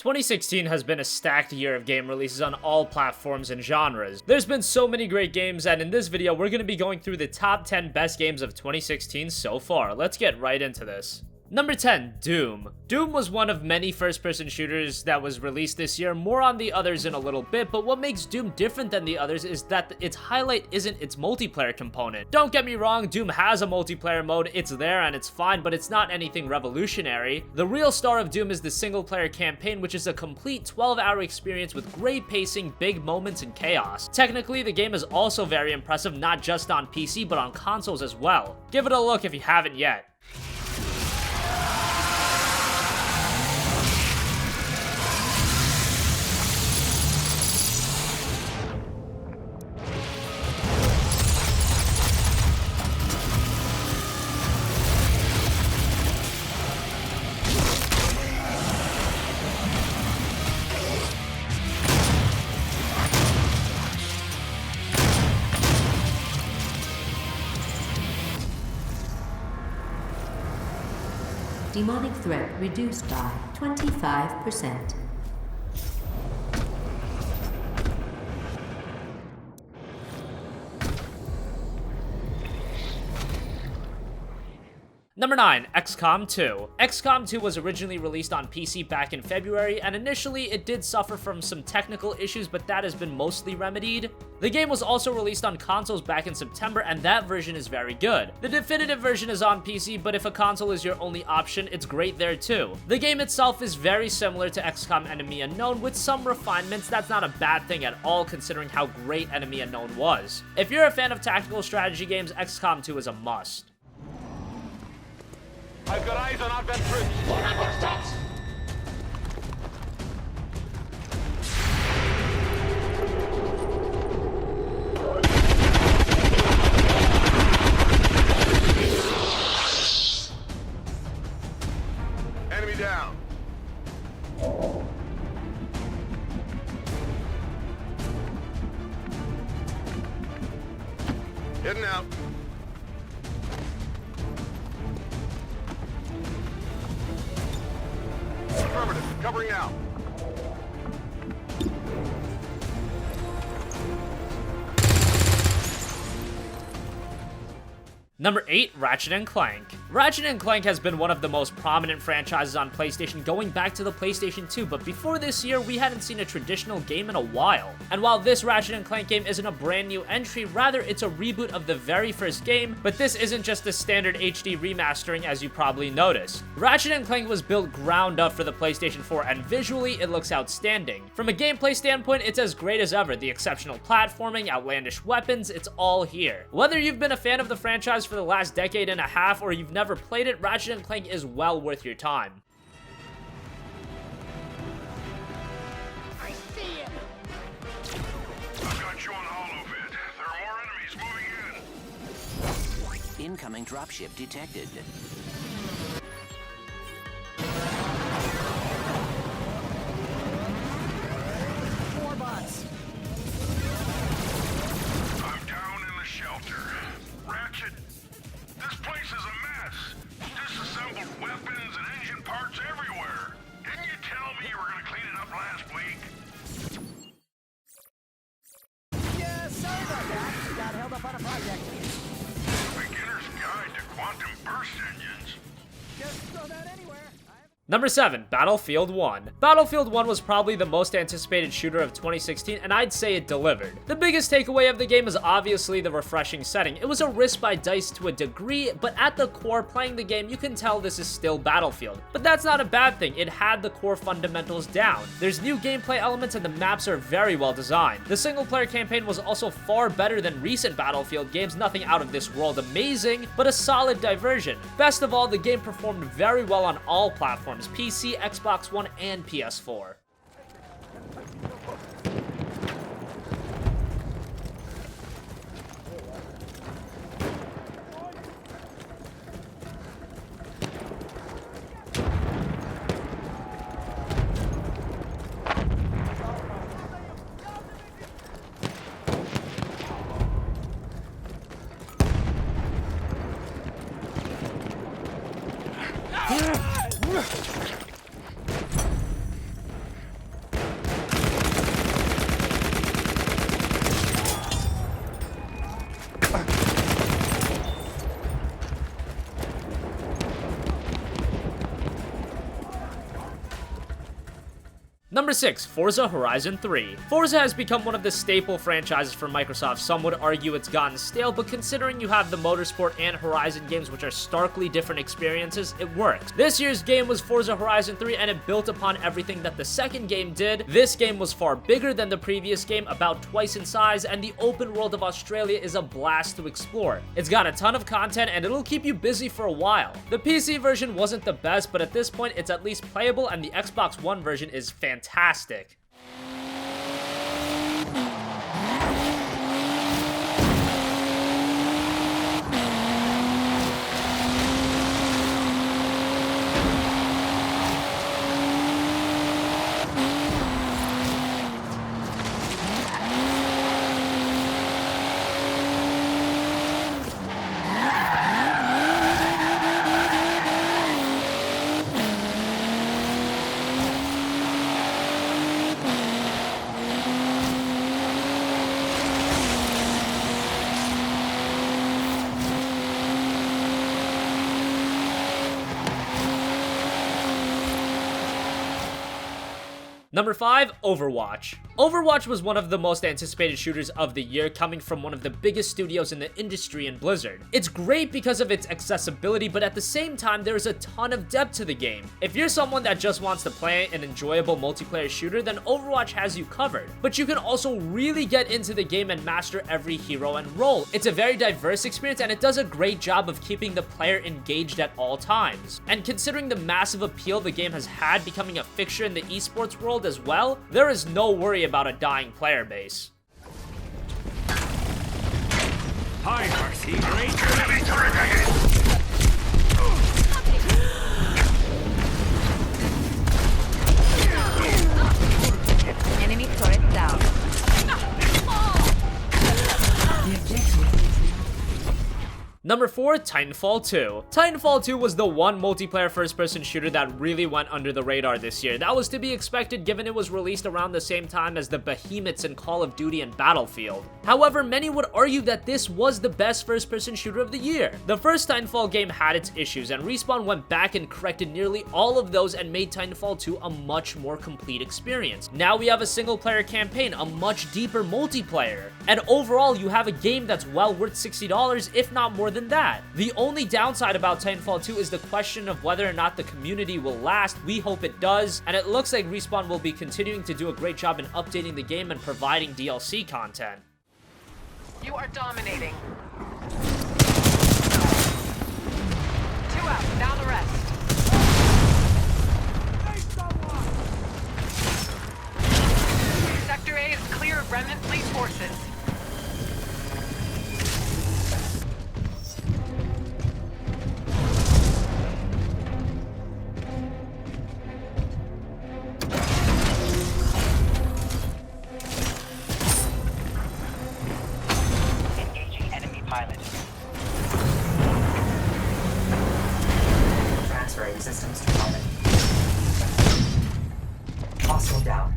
2016 has been a stacked year of game releases on all platforms and genres. There's been so many great games, and in this video, we're going to be going through the top 10 best games of 2016 so far. Let's get right into this. Number 10, Doom. Doom was one of many first-person shooters that was released this year, more on the others in a little bit, but what makes Doom different than the others is that its highlight isn't its multiplayer component. Don't get me wrong, Doom has a multiplayer mode, it's there and it's fine, but it's not anything revolutionary. The real star of Doom is the single-player campaign, which is a complete 12-hour experience with great pacing, big moments, and chaos. Technically, the game is also very impressive, not just on PC, but on consoles as well. Give it a look if you haven't yet. Demonic threat reduced by 25%. Number 9, XCOM 2. XCOM 2 was originally released on PC back in February, and initially it did suffer from some technical issues, but that has been mostly remedied. The game was also released on consoles back in September, and that version is very good. The definitive version is on PC, but if a console is your only option, it's great there too. The game itself is very similar to XCOM Enemy Unknown with some refinements. That's not a bad thing at all considering how great Enemy Unknown was. If you're a fan of tactical strategy games, XCOM 2 is a must. I've got eyes on outbound troops. Remember stats. Enemy down. Hidden out. Affirmative. Covering now. Number 8, Ratchet and Clank. Ratchet and Clank has been one of the most prominent franchises on PlayStation going back to the PlayStation 2, but before this year, we hadn't seen a traditional game in a while. And while this Ratchet and Clank game isn't a brand new entry, rather it's a reboot of the very first game, but this isn't just a standard HD remastering as you probably noticed. Ratchet and Clank was built ground up for the PlayStation 4, and visually it looks outstanding. From a gameplay standpoint, it's as great as ever. The exceptional platforming, outlandish weapons, it's all here. Whether you've been a fan of the franchise for the last decade and a half or you've never played it, Ratchet and Clank is well worth your time. I see him. I've got you on holovid. There are more enemies moving in. Incoming dropship detected. Four bots. I'm down in the shelter. Ratchet, this place is a mess. Disassembled weapons and engine parts everywhere. Didn't you tell me you were going to clean it up last week? Yeah, sorry about that. Got held up on a project. Beginner's Guide to Quantum Burst Engines. Just throw that anywhere. Number 7, Battlefield 1. Battlefield 1 was probably the most anticipated shooter of 2016, and I'd say it delivered. The biggest takeaway of the game is obviously the refreshing setting. It was a risk by DICE to a degree, but at the core, playing the game, you can tell this is still Battlefield. But that's not a bad thing, it had the core fundamentals down. There's new gameplay elements and the maps are very well designed. The single-player campaign was also far better than recent Battlefield games, nothing out of this world amazing, but a solid diversion. Best of all, the game performed very well on all platforms. PC, Xbox One, and PS4. Number 6, Forza Horizon 3. Forza has become one of the staple franchises for Microsoft. Some would argue it's gotten stale, but considering you have the Motorsport and Horizon games, which are starkly different experiences, it works. This year's game was Forza Horizon 3, and it built upon everything that the second game did. This game was far bigger than the previous game, about twice in size, and the open world of Australia is a blast to explore. It's got a ton of content, and it'll keep you busy for a while. The PC version wasn't the best, but at this point, it's at least playable, and the Xbox One version is fantastic. Number 5, Overwatch. Overwatch was one of the most anticipated shooters of the year, coming from one of the biggest studios in the industry in Blizzard. It's great because of its accessibility, but at the same time, there's a ton of depth to the game. If you're someone that just wants to play an enjoyable multiplayer shooter, then Overwatch has you covered. But you can also really get into the game and master every hero and role. It's a very diverse experience, and it does a great job of keeping the player engaged at all times. And considering the massive appeal the game has had, becoming a fixture in the esports world as well, there is no worry about a dying player base. Hi, Marcy. Great. Enemy turret ahead! Enemy turret down. The objective is Number 4, Titanfall 2. Titanfall 2 was the one multiplayer first-person shooter that really went under the radar this year. That was to be expected given it was released around the same time as the behemoths in Call of Duty and Battlefield. However, many would argue that this was the best first-person shooter of the year. The first Titanfall game had its issues, and Respawn went back and corrected nearly all of those and made Titanfall 2 a much more complete experience. Now we have a single-player campaign, a much deeper multiplayer, and overall you have a game that's well worth $60, if not more than that. The only downside about Titanfall 2 is the question of whether or not the community will last. We hope it does, and it looks like Respawn will be continuing to do a great job in updating the game and providing DLC content. You are dominating. 2 out, now the rest. Sector A is clear of remnant fleet forces. Engaging enemy pilot. Transferring systems to pilot. Hostile down.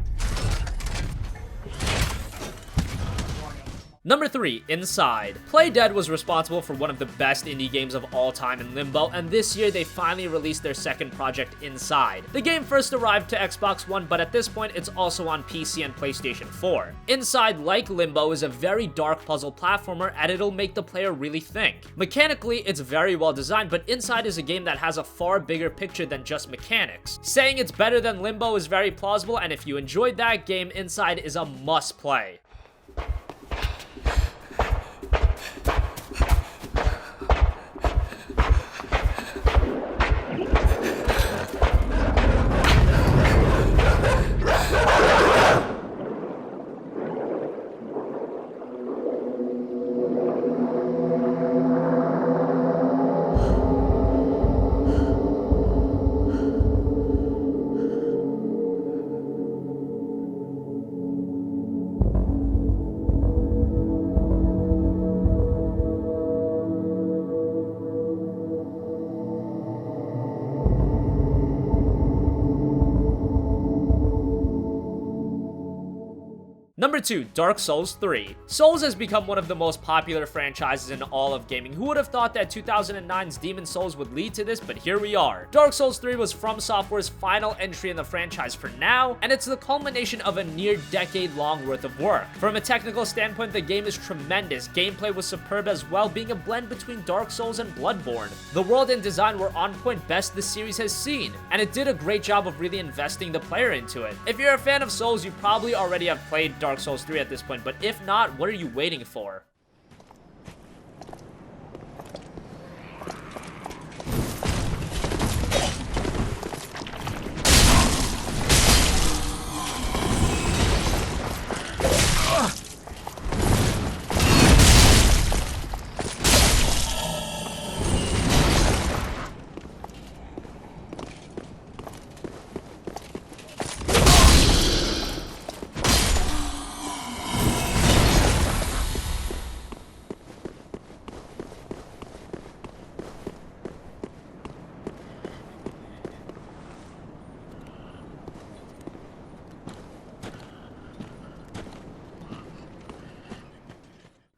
Number 3, Inside. Playdead was responsible for one of the best indie games of all time in Limbo, and this year they finally released their second project, Inside. The game first arrived to Xbox One, but at this point it's also on PC and PlayStation 4. Inside, like Limbo, is a very dark puzzle platformer, and it'll make the player really think. Mechanically, it's very well designed, but Inside is a game that has a far bigger picture than just mechanics. Saying it's better than Limbo is very plausible, and if you enjoyed that game, Inside is a must-play. Number 2, Dark Souls 3. Souls has become one of the most popular franchises in all of gaming. Who would have thought that 2009's Demon Souls would lead to this, but here we are. Dark Souls 3 was From Software's final entry in the franchise for now, and it's the culmination of a near decade-long worth of work. From a technical standpoint, the game is tremendous. Gameplay was superb as well, being a blend between Dark Souls and Bloodborne. The world and design were on point, best the series has seen, and it did a great job of really investing the player into it. If you're a fan of Souls, you probably already have played Dark Souls 3 at this point, but if not, what are you waiting for?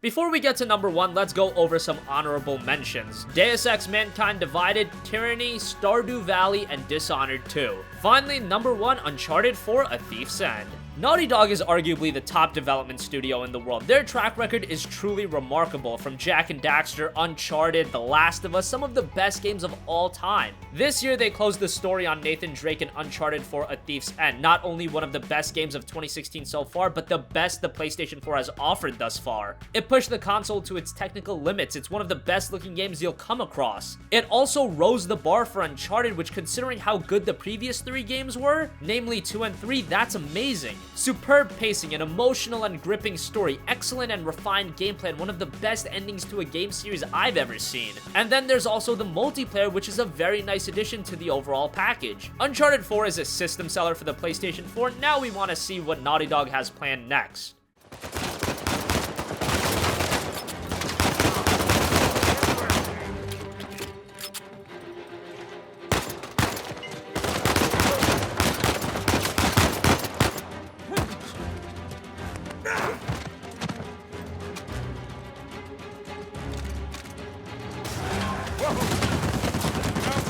Before we get to number 1, let's go over some honorable mentions. Deus Ex Mankind Divided, Tyranny, Stardew Valley, and Dishonored 2. Finally, number 1, Uncharted 4: A Thief's End. Naughty Dog is arguably the top development studio in the world. Their track record is truly remarkable, from Jak and Daxter, Uncharted, The Last of Us, some of the best games of all time. This year, they closed the story on Nathan Drake and Uncharted 4: A Thief's End. Not only one of the best games of 2016 so far, but the best the PlayStation 4 has offered thus far. It pushed the console to its technical limits. It's one of the best looking games you'll come across. It also rose the bar for Uncharted, which, considering how good the previous 3 games were, namely 2 and 3, that's amazing. Superb pacing, an emotional and gripping story, excellent and refined gameplay, and one of the best endings to a game series I've ever seen. And then there's also the multiplayer, which is a very nice addition to the overall package. Uncharted 4 is a system seller for the PlayStation 4. Now we want to see what Naughty Dog has planned next.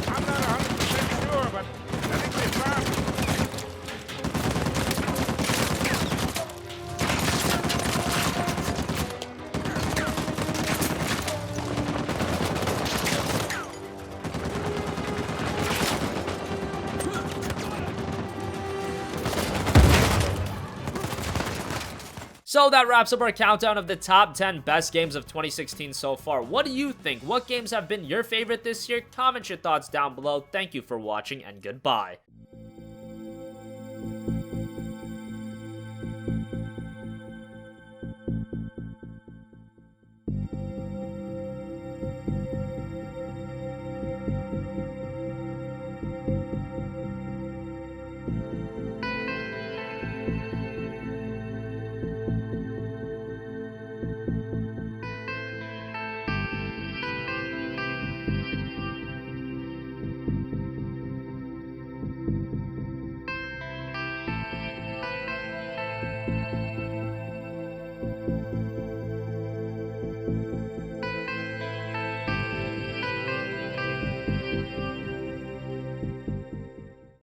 I'm not 100% sure, but I think they found it. So that wraps up our countdown of the top 10 best games of 2016 so far. What do you think? What games have been your favorite this year? Comment your thoughts down below. Thank you for watching, and goodbye.